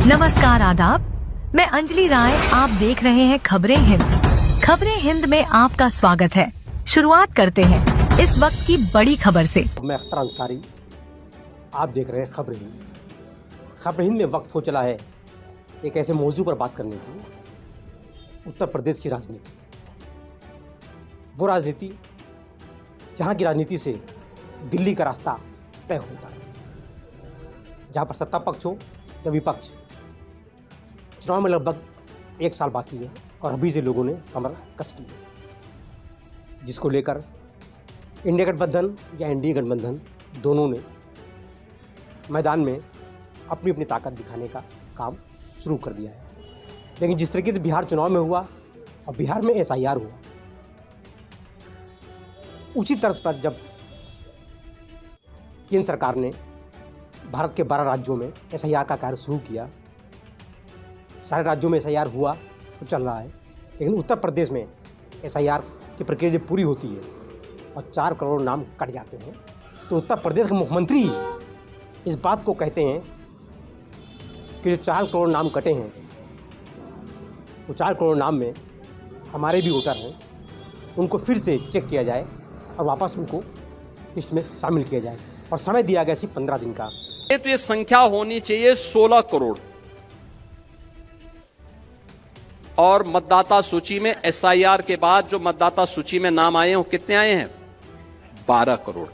नमस्कार, आदाब। मैं अंजलि राय, आप देख रहे हैं खबरें हिंद। खबरें हिंद में आपका स्वागत है। शुरुआत करते हैं इस वक्त की बड़ी खबर से। मैं अख्तर अंसारी, आप देख रहे हैं खबरें हिंद। खबरें हिंद में वक्त हो चला है एक ऐसे मौजू पर बात करने की, उत्तर प्रदेश की राजनीति। वो राजनीति जहाँ की राजनीति से दिल्ली का रास्ता तय होता है, जहाँ पर सत्ता पक्ष हो या विपक्ष। चुनाव में लगभग 1 साल बाकी है और अभी से लोगों ने कमर कस ली है, जिसको लेकर इंडिया गठबंधन या एनडीए गठबंधन दोनों ने मैदान में अपनी अपनी ताकत दिखाने का काम शुरू कर दिया है। लेकिन जिस तरीके से बिहार चुनाव में हुआ और बिहार में एसआईआर हुआ, उसी तर्ज पर जब केंद्र सरकार ने भारत के 12 राज्यों में एसआईआर का कार्य शुरू किया, सारे राज्यों में एसआईआर हुआ तो चल रहा है, लेकिन उत्तर प्रदेश में एसआईआर की प्रक्रिया जब पूरी होती है और 4 करोड़ नाम कट जाते हैं, तो उत्तर प्रदेश के मुख्यमंत्री इस बात को कहते हैं कि जो 4 करोड़ नाम कटे हैं, वो 4 करोड़ नाम में हमारे भी वोटर हैं, उनको फिर से चेक किया जाए और वापस उनको लिस्ट में शामिल किया जाए। और समय दिया गया सिर्फ 15 दिन का। तो ये संख्या होनी चाहिए 16 करोड़ और मतदाता सूची में एसआईआर के बाद जो मतदाता सूची में नाम आए हैं वो कितने आए हैं? 12 करोड़।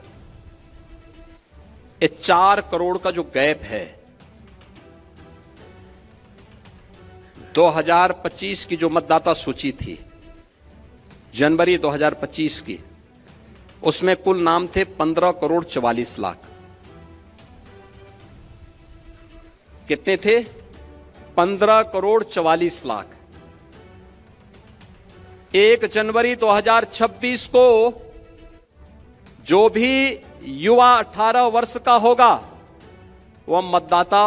ये 4 करोड़ का जो गैप है, 2025 की जो मतदाता सूची थी जनवरी 2025 की, उसमें कुल नाम थे 15 करोड़ 44 लाख। कितने थे? 15 करोड़ 44 लाख। 1 जनवरी 2026 को जो भी युवा 18 वर्ष का होगा वह मतदाता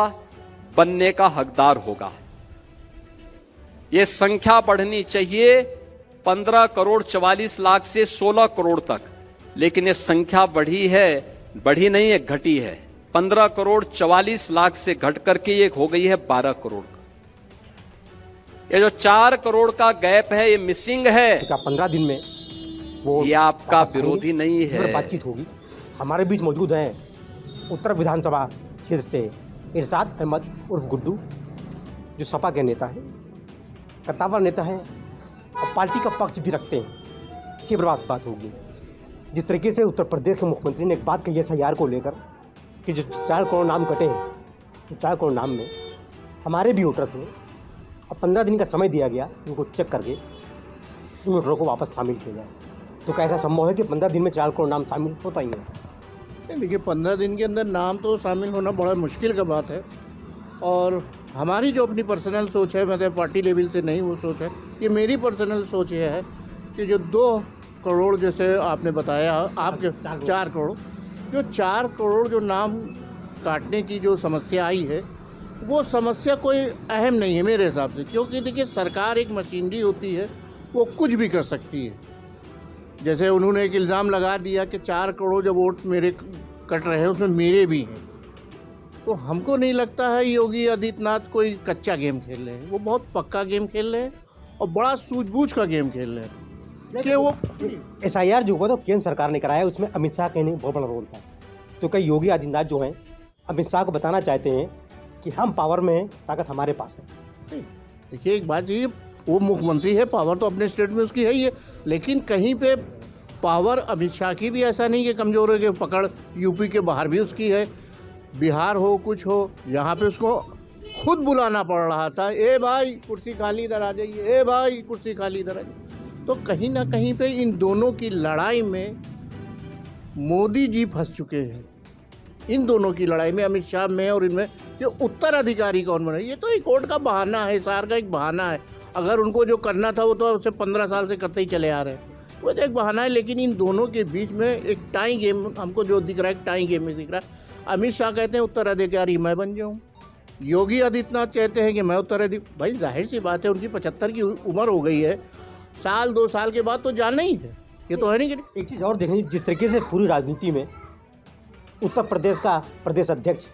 बनने का हकदार होगा। यह संख्या बढ़नी चाहिए 15 करोड़ 44 लाख से 16 करोड़ तक, लेकिन यह संख्या बढ़ी नहीं है, घटी है। 15 करोड़ 44 लाख से घट करके ये हो गई है 12 करोड़। ये जो 4 करोड़ का गैप है, ये मिसिंग है। 15 दिन में वो ये आपका विरोधी नहीं है। बातचीत होगी। हमारे बीच मौजूद हैं उत्तर विधानसभा क्षेत्र से इरशाद अहमद उर्फ गुड्डू, जो सपा के नेता हैं, कद्दावर नेता हैं और पार्टी का पक्ष भी रखते हैं। ये बात होगी। जिस तरीके से उत्तर प्रदेश के मुख्यमंत्री ने एक बात कही है एसआईआर को लेकर कि जो 4 करोड़ नाम कटे हैं, तो 4 करोड़ नाम में हमारे भी वोटर थे और 15 दिन का समय दिया गया उनको चेक करके उन वोटरों को वापस शामिल किया जाए। तो क्या ऐसा संभव है कि 15 दिन में 4 करोड़ नाम शामिल हो पाएंगे? नहीं, देखिए 15 दिन के अंदर नाम तो शामिल होना बड़ा मुश्किल का बात है। और हमारी जो अपनी पर्सनल सोच है, मतलब पार्टी लेवल से नहीं वो सोच है, ये मेरी पर्सनल सोच ये है कि जो 2 करोड़ जैसे आपने बताया, आपके 4 करोड़, जो 4 करोड़ जो नाम काटने की जो समस्या आई है, वो समस्या कोई अहम नहीं है मेरे हिसाब से। क्योंकि देखिए सरकार एक मशीनरी होती है, वो कुछ भी कर सकती है। जैसे उन्होंने एक इल्ज़ाम लगा दिया कि 4 करोड़ जो वोट मेरे कट रहे हैं उसमें मेरे भी हैं, तो हमको नहीं लगता है योगी आदित्यनाथ कोई कच्चा गेम खेल रहे हैं। वो बहुत पक्का गेम खेल रहे हैं और बड़ा सूझबूझ का गेम खेल रहे हैं कि वो एसआईआर जो हुआ तो केंद्र सरकार ने कराया, उसमें अमित शाह का बहुत बड़ा रोल था। तो कई योगी आदित्यनाथ जो हैं अमित शाह को बताना चाहते हैं कि हम पावर में हैं, ताकत हमारे पास है। देखिए एक बात चाहिए, वो मुख्यमंत्री है, पावर तो अपने स्टेट में उसकी है ही है, लेकिन कहीं पे पावर अमित शाह की भी ऐसा नहीं कि कमज़ोर है कि पकड़ यूपी के बाहर भी उसकी है। बिहार हो कुछ हो, यहाँ पे उसको खुद बुलाना पड़ रहा था, ए भाई कुर्सी खाली इधर आ जाइए, ए भाई कुर्सी खाली इधर आ जाइए। तो कहीं ना कहीं पे इन दोनों की लड़ाई में मोदी जी फंस चुके हैं। इन दोनों की लड़ाई में, अमित शाह में और इनमें, कि उत्तराधिकारी कौन बने। ये तो एक कोर्ट का बहाना है, सार का एक बहाना है। अगर उनको जो करना था वो तो उससे 15 साल से करते ही चले आ रहे हैं, वो तो एक बहाना है। लेकिन इन दोनों के बीच में एक टाई गेम हमको जो दिख रहा है, एक टाई गेम में दिख रहा है। अमित शाह कहते हैं उत्तराधिकारी मैं बन जाऊँ, योगी आदित्यनाथ कहते हैं कि मैं उत्तराधिकारी। भाई जाहिर सी बात है, उनकी 75 की उम्र हो गई है, 1-2 साल के बाद तो जाना ही है। ये तो है नहीं कि एक चीज़ और देखनी, जिस तरीके से पूरी राजनीति में उत्तर प्रदेश का प्रदेश अध्यक्ष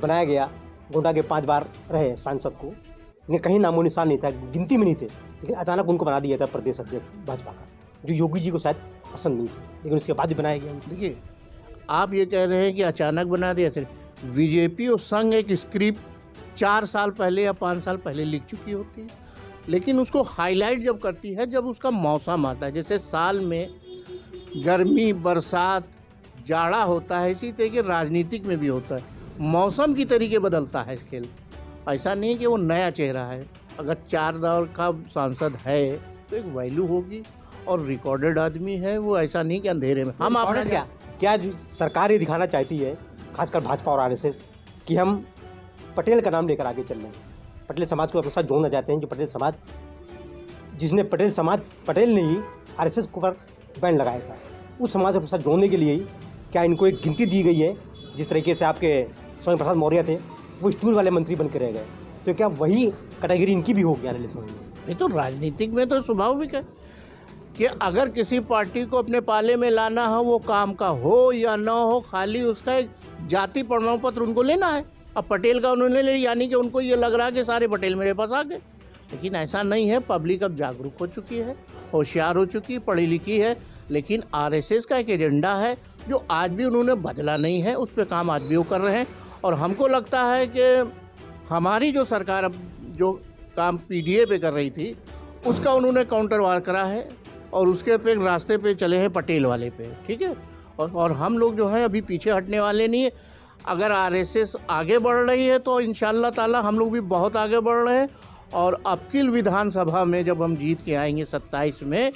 बनाया गया गोंडा के 5 बार रहे सांसद को, इन्हें कहीं नामो निशान नहीं था, गिनती में नहीं थे, लेकिन अचानक उनको बना दिया था प्रदेश अध्यक्ष भाजपा का, जो योगी जी को शायद पसंद नहीं थी, लेकिन उसके बाद भी बनाया गया। देखिए, आप ये कह रहे हैं कि अचानक बना दिया थे। बीजेपी और संघ एक स्क्रिप्ट 4 साल पहले या 5 साल पहले लिख चुकी होती है, लेकिन उसको हाईलाइट जब करती है जब उसका मौसम आता है। जैसे साल में गर्मी, बरसात, जाड़ा होता है, इसी तरीके राजनीतिक में भी होता है, मौसम की तरीके बदलता है खेल। ऐसा नहीं कि वो नया चेहरा है। अगर 4 दौर का सांसद है तो एक वैल्यू होगी, और रिकॉर्डेड आदमी है वो, ऐसा नहीं कि अंधेरे में हम अपना क्या जो सरकार ये दिखाना चाहती है, खासकर भाजपा और आरएसएस, कि हम पटेल का नाम लेकर आगे चल रहे हैं, पटेल समाज को अपने साथ जोड़ना चाहते हैं। जो पटेल समाज, जिसने पटेल ने ही आरएसएस के ऊपर बैन लगाया था, उस समाज को अपने साथ जोड़ने के लिए ही क्या इनको एक गिनती दी गई है। जिस तरीके से आपके स्वामी प्रसाद मौर्य थे, वो स्टूल वाले मंत्री बन के रह गए, तो क्या वही कैटेगरी इनकी भी होगी आने वाले समय में? ये तो राजनीतिक में तो स्वाभाविक है कि अगर किसी पार्टी को अपने पाले में लाना हो, वो काम का हो या ना हो, खाली उसका एक जाति प्रमाण पत्र उनको लेना है। अब पटेल का उन्होंने ले, यानी कि उनको ये लग रहा है कि सारे पटेल मेरे पास आ गए, लेकिन ऐसा नहीं है। पब्लिक अब जागरूक हो चुकी है, होशियार हो चुकी है, पढ़ी लिखी है, लेकिन आरएसएस का एक एजेंडा है जो आज भी उन्होंने बदला नहीं है, उस पर काम आज भी वो कर रहे हैं। और हमको लगता है कि हमारी जो सरकार अब जो काम पीडीए पे कर रही थी, उसका उन्होंने काउंटर वार करा है, और उसके पे रास्ते पे चले हैं पटेल वाले पे, ठीक है। और हम लोग जो हैं अभी पीछे हटने वाले नहीं है। अगर आरएसएस आगे बढ़ रही है तो इंशाल्लाह ताला हम लोग भी बहुत आगे बढ़ रहे हैं, और अबकी विधानसभा में जब हम जीत के आएंगे 27 में,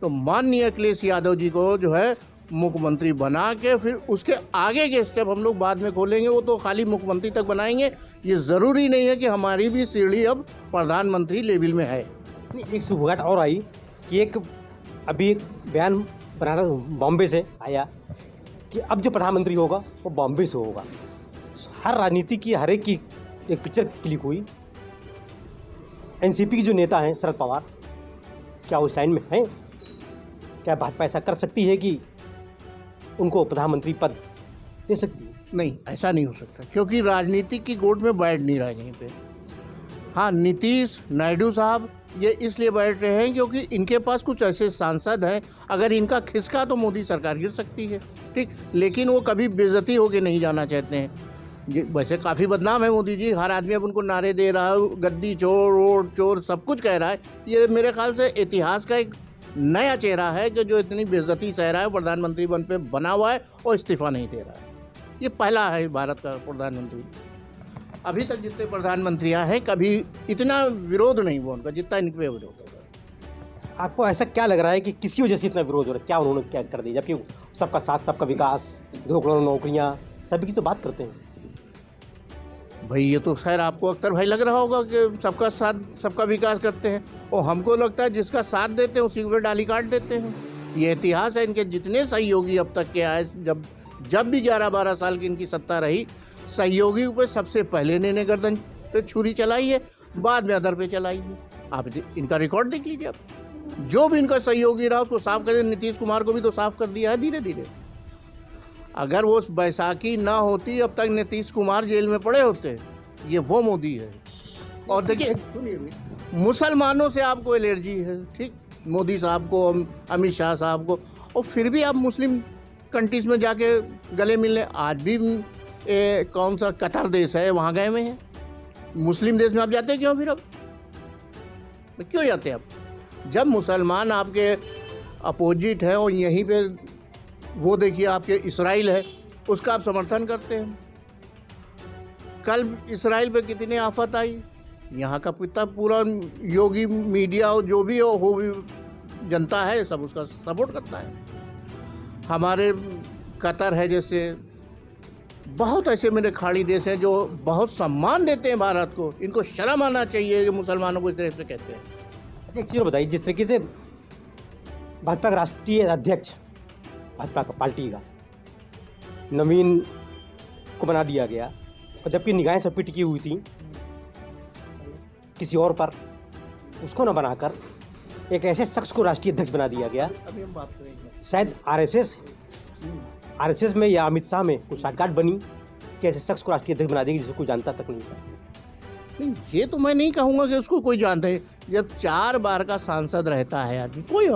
तो माननीय अखिलेश यादव जी को जो है मुख्यमंत्री बना के फिर उसके आगे के स्टेप हम लोग बाद में खोलेंगे। वो तो खाली मुख्यमंत्री तक बनाएंगे, ये ज़रूरी नहीं है कि हमारी भी सीढ़ी अब प्रधानमंत्री लेवल में है। एक सुबह और आई कि एक अभी एक बयान बनारस बॉम्बे से आया कि अब जो प्रधानमंत्री होगा वो बॉम्बे से होगा। हर राजनीति की हर एक की एक पिक्चर क्लिक हुई। एनसीपी के जो नेता हैं शरद पवार, क्या उस लाइन में हैं? क्या भाजपा ऐसा कर सकती है कि उनको प्रधानमंत्री पद दे सकती है? नहीं, ऐसा नहीं हो सकता, क्योंकि राजनीति की गोद में बैठ नहीं रहा यहीं पे। हाँ, नीतीश नायडू साहब ये इसलिए बैठ रहे हैं क्योंकि इनके पास कुछ ऐसे सांसद हैं, अगर इनका खिसका तो मोदी सरकार गिर सकती है, ठीक। लेकिन वो कभी बेइज्जती होके नहीं जाना चाहते हैं। वैसे काफ़ी बदनाम है मोदी जी, हर आदमी अब उनको नारे दे रहा है, गद्दी चोर, वोट चोर, सब कुछ कह रहा है। ये मेरे ख्याल से इतिहास का एक नया चेहरा है कि जो इतनी बेइज्जती सह रहा है, प्रधानमंत्री बन पे बना हुआ है और इस्तीफा नहीं दे रहा है। ये पहला है भारत का प्रधानमंत्री। अभी तक जितने प्रधानमंत्रियां हैं, कभी इतना विरोध नहीं हुआ उनका जितना इन पे विरोध होगा। आपको ऐसा क्या लग रहा है कि किसी वजह से इतना विरोध हो रहा है? क्या उन्होंने क्या कर दिया? जबकि सबका साथ, सबका विकास, 2 करोड़ नौकरियां, सभी की तो बात करते हैं। भाई ये तो खैर आपको अख्तर भाई लग रहा होगा कि सबका साथ सबका विकास करते हैं, और हमको लगता है जिसका साथ देते हैं उसी को डाली काट देते हैं। ये इतिहास है इनके। जितने सहयोगी अब तक के आए, जब भी 11-12 साल की इनकी सत्ता रही, सहयोगी पे सबसे पहले इन्होंने गर्दन पे छुरी चलाई है, बाद में अदर पे चलाई है। आप इनका रिकॉर्ड देख लीजिए। आप जो भी इनका सहयोगी रहा उसको साफ कर दिया। नीतीश कुमार को भी तो साफ कर दिया है धीरे धीरे। अगर वो बैसाखी ना होती, अब तक नीतीश कुमार जेल में पड़े होते। ये वो मोदी है। और देखिए, मुसलमानों से आपको एलर्जी है, ठीक, मोदी साहब को, अमित शाह साहब को, और फिर भी आप मुस्लिम कंट्रीज में जाके गले मिलने, आज भी कौन सा कतर देश है वहाँ गए हुए हैं। मुस्लिम देश में आप जाते हैं क्यों? फिर अब क्यों जाते हैं आप? जब मुसलमान आपके अपोजिट हैं, और यहीं पे वो देखिए आपके इसराइल है, उसका आप समर्थन करते हैं। कल इसराइल पे कितनी आफत आई, यहाँ का पूरा योगी मीडिया और जो भी हो भी जनता है, सब उसका सपोर्ट करता है। हमारे कतर है, जैसे बहुत ऐसे मेरे खाड़ी देश हैं जो बहुत सम्मान देते हैं भारत को। इनको शर्म आना चाहिए कि मुसलमानों को इस तरह से कहते हैं। अच्छा, एक चीज़ बताइए, जिस तरीके से भाजपा का राष्ट्रीय अध्यक्ष, भाजपा का पार्टी का नवीन को बना दिया गया, और जबकि निगाहें सब पे टिकी हुई थी किसी और पर, उसको न बनाकर एक ऐसे शख्स को राष्ट्रीय अध्यक्ष बना दिया गया। अभी हम बात करेंगे। शायद आरएसएस में या अमित शाह में कुछ साठगांठ बनी, कि ऐसे शख्स को राष्ट्रीय अध्यक्ष बना देगी जिसको कोई जानता तक नहीं था? नहीं, ये तो मैं नहीं कहूँगा कि उसको कोई जानता है। जब 4 बार का सांसद रहता है आदमी, कोई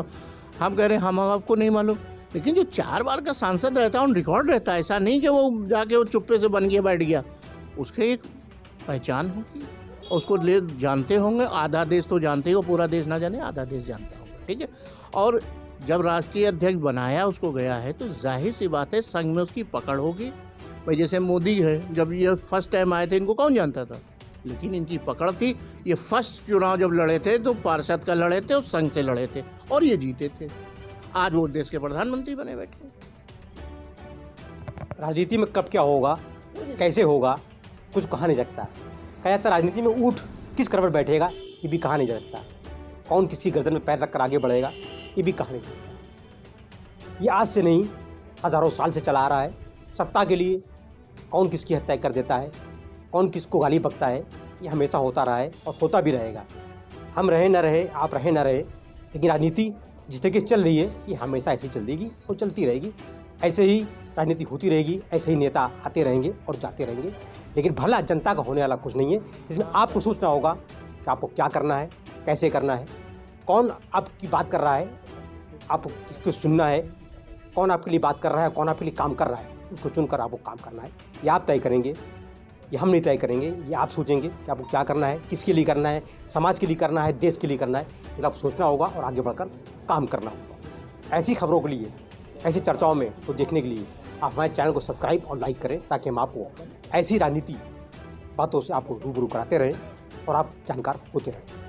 हम कह रहे हैं हम आपको नहीं मालूम, लेकिन जो 4 बार का सांसद रहता है उन रिकॉर्ड रहता है। ऐसा नहीं कि वो जाके वो चुप्पे से बन गया बैठ गया, उसके एक पहचान होगी, उसको ले जानते होंगे। आधा देश तो जानते हो, पूरा देश ना जाने, आधा देश जानता होगा, ठीक है। और जब राष्ट्रीय अध्यक्ष बनाया उसको गया है तो जाहिर सी बात है संघ में उसकी पकड़ होगी। भाई जैसे मोदी है, जब ये फर्स्ट टाइम आए थे इनको कौन जानता था, लेकिन इनकी पकड़ थी। ये फर्स्ट चुनाव जब लड़े थे तो पार्षद का लड़े थे और संघ से लड़े थे और ये जीते थे। आज वो देश के प्रधानमंत्री बने बैठे। राजनीति में कब क्या होगा, कैसे होगा, कुछ कहा नहीं सकता। कहा जाता है राजनीति में ऊँट किस करवट बैठेगा, ये भी कहा नहीं जा सकता। कौन किसी गर्दन में पैर रखकर आगे बढ़ेगा, ये भी कहा नहीं सकता। ये आज से नहीं, हज़ारों साल से चला आ रहा है। सत्ता के लिए कौन किसकी हत्या कर देता है, कौन किसको गाली बकता है, ये हमेशा होता रहा है और होता भी रहेगा। हम रहे ना रहे, आप रहे ना रहे, लेकिन राजनीति जिस तरीके से चल रही है ये हमेशा ऐसे ही चलेगी और चलती रहेगी। ऐसे ही राजनीति होती रहेगी, ऐसे ही नेता आते रहेंगे और जाते रहेंगे। लेकिन भला जनता का होने वाला कुछ नहीं है। इसमें आपको सोचना होगा कि आपको क्या करना है, कैसे करना है, कौन आपकी बात कर रहा है, आपको किसको सुनना है, कौन आपके लिए बात कर रहा है, कौन आपके लिए काम कर रहा है, उसको चुनकर आपको काम करना है। ये आप तय करेंगे, ये हम नहीं तय करेंगे। ये आप सोचेंगे कि आपको क्या करना है, किसके लिए करना है, समाज के लिए करना है, देश के लिए करना है। लेकिन आप सोचना होगा और आगे बढ़कर काम करना होगा। ऐसी खबरों के लिए, ऐसी चर्चाओं में को देखने के लिए आप हमारे चैनल को सब्सक्राइब और लाइक करें, ताकि हम आपको ऐसी राजनीति बातों से आपको रूबरू कराते रहें और आप जानकार होते रहें।